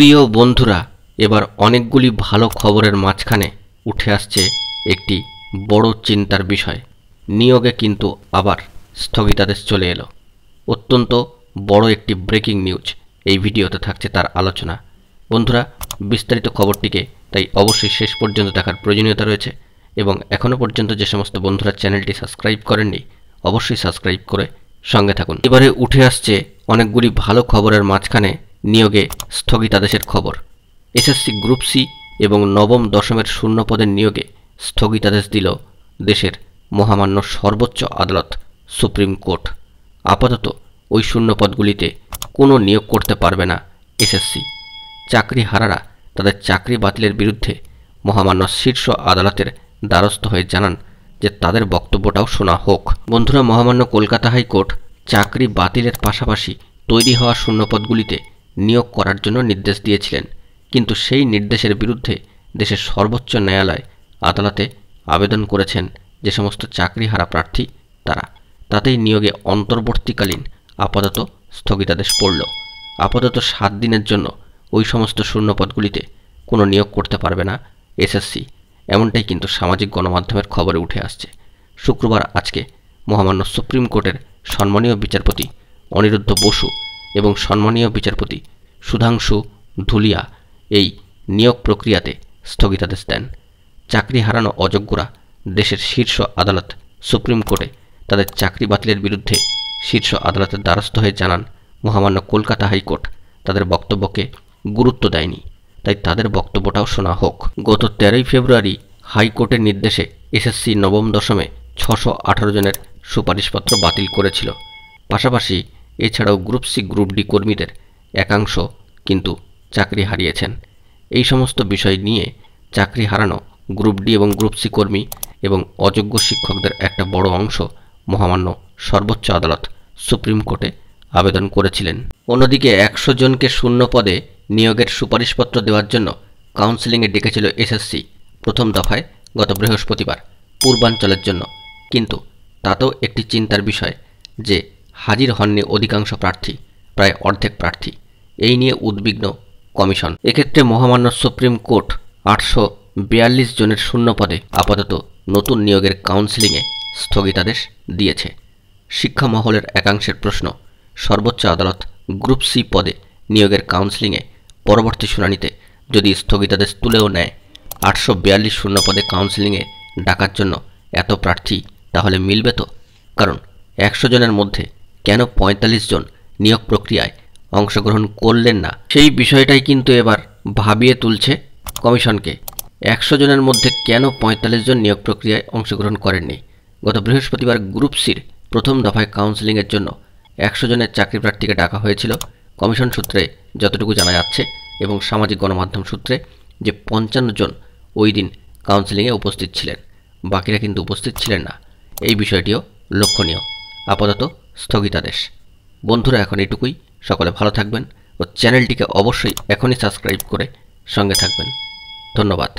প্রিয় বন্ধুরা, এবার অনেকগুলি ভালো খবরের মাঝখানে উঠে আসছে একটি বড় চিন্তার বিষয়। নিয়োগে কিন্তু আবার স্থগিতাদেশ চলে এলো। অত্যন্ত বড় একটি ব্রেকিং নিউজ এই ভিডিওতে থাকছে তার আলোচনা। বন্ধুরা, বিস্তারিত খবরটিকে তাই অবশ্যই শেষ পর্যন্ত দেখার প্রয়োজনীয়তা রয়েছে এবং এখনও পর্যন্ত যে সমস্ত বন্ধুরা চ্যানেলটি সাবস্ক্রাইব করেননি অবশ্যই সাবস্ক্রাইব করে সঙ্গে থাকুন। এবারে উঠে আসছে অনেকগুলি ভালো খবরের মাঝখানে নিয়োগে স্থগিতাদেশের খবর। এসএসসি গ্রুপ সি এবং নবম দশমের শূন্য পদের নিয়োগে স্থগিতাদেশ দিল দেশের মহামান্য সর্বোচ্চ আদালত সুপ্রিম কোর্ট। আপাতত ওই শূন্য পদগুলিতে কোনো নিয়োগ করতে পারবে না এসএসসি। চাকরিহারারা তাদের চাকরি বাতিলের বিরুদ্ধে মহামান্য শীর্ষ আদালতের দ্বারস্থ হয়ে জানান যে তাদের বক্তব্যটাও শোনা হোক। বন্ধুরা, মহামান্য কলকাতা হাইকোর্ট চাকরি বাতিলের পাশাপাশি তৈরি হওয়া শূন্যপদগুলিতে নিয়োগ করার জন্য নির্দেশ দিয়েছিলেন, কিন্তু সেই নির্দেশের বিরুদ্ধে দেশের সর্বোচ্চ ন্যায়ালয় আদালতে আবেদন করেছেন যে সমস্ত চাকরিহারা প্রার্থী তারা। তাতেই নিয়োগে অন্তর্বর্তীকালীন আপাতত স্থগিতাদেশ পড়ল। আপাতত 7 দিনের জন্য ওই সমস্ত শূন্যপদগুলিতে কোনো নিয়োগ করতে পারবে না এসএসসি, এমনটাই কিন্তু সামাজিক গণমাধ্যমের খবরে উঠে আসছে। শুক্রবার আজকে মহামান্য সুপ্রিম কোর্টের সম্মানীয় বিচারপতি অনিরুদ্ধ বসু এবং সম্মানীয় বিচারপতি সুধাংশু ধুলিয়া এই নিয়োগ প্রক্রিয়াতে স্থগিতাদেশ দেন। চাকরি হারানো অযোগ্যরা দেশের শীর্ষ আদালত সুপ্রিম কোর্টে তাদের চাকরি বাতিলের বিরুদ্ধে শীর্ষ আদালতের দ্বারস্থ হয়ে জানান মহামান্য কলকাতা হাইকোর্ট তাদের বক্তব্যকে গুরুত্ব দেয়নি, তাই তাদের বক্তব্যটাও শোনা হোক। গত 13 ফেব্রুয়ারি হাইকোর্টের নির্দেশে এসএসসি নবম দশমে 618 জনের সুপারিশপত্র বাতিল করেছিল। পাশাপাশি এছাড়াও গ্রুপ সি গ্রুপ ডি কর্মীদের একাংশ কিন্তু চাকরি হারিয়েছেন। এই সমস্ত বিষয় নিয়ে চাকরি হারানো গ্রুপ ডি এবং গ্রুপ সি কর্মী এবং অযোগ্য শিক্ষকদের একটা বড় অংশ মহামান্য সর্বোচ্চ আদালত সুপ্রিম কোর্টে আবেদন করেছিলেন। অন্যদিকে 100 জনকে শূন্য পদে নিয়োগের সুপারিশপত্র দেওয়ার জন্য কাউন্সেলিংয়ে ডেকেছিল এসএসসি প্রথম দফায় গত বৃহস্পতিবার পূর্বাঞ্চলের জন্য, কিন্তু তাতেও একটি চিন্তার বিষয় যে হাজির হননি অধিকাংশ প্রার্থী, প্রায় অর্ধেক প্রার্থী। এই নিয়ে উদ্বিগ্ন কমিশন। এক্ষেত্রে মহামান্য সুপ্রিম কোর্ট 842 জনের শূন্য পদে আপাতত নতুন নিয়োগের কাউন্সেলিংয়ে স্থগিতাদেশ দিয়েছে। শিক্ষা মহলের একাংশের প্রশ্ন, সর্বোচ্চ আদালত গ্রুপ সি পদে নিয়োগের কাউন্সেলিংয়ে পরবর্তী শুনানিতে যদি স্থগিতাদেশ তুলেও নেয়, 842 শূন্য পদে কাউন্সেলিংয়ে ডাকার জন্য এত প্রার্থী তাহলে মিলবে তো? কারণ 100 জনের মধ্যে কেন 45 জন নিয়োগ প্রক্রিয়ায় অংশগ্রহণ করলেন না, সেই বিষয়টাই কিন্তু এবার ভাবিয়ে তুলছে কমিশনকে। 100 জনের মধ্যে কেন 45 জন নিয়োগ প্রক্রিয়ায় অংশগ্রহণ করেননি? গত বৃহস্পতিবার গ্রুপ সির প্রথম দফায় কাউন্সেলিংয়ের জন্য 100 জনের চাকরি প্রার্থীকে ডাকা হয়েছিল। কমিশন সূত্রে যতটুকু জানা যাচ্ছে এবং সামাজিক গণমাধ্যম সূত্রে যে 55 জন ওই দিন কাউন্সেলিংয়ে উপস্থিত ছিলেন, বাকিরা কিন্তু উপস্থিত ছিলেন না। এই বিষয়টিও লক্ষণীয়। আপাতত স্থগিতাদেশ। বন্ধুরা, এখন এটুকুই। সকলে ভালো থাকবেন ও চ্যানেলটিকে অবশ্যই এখনই সাবস্ক্রাইব করে সঙ্গে থাকবেন। ধন্যবাদ।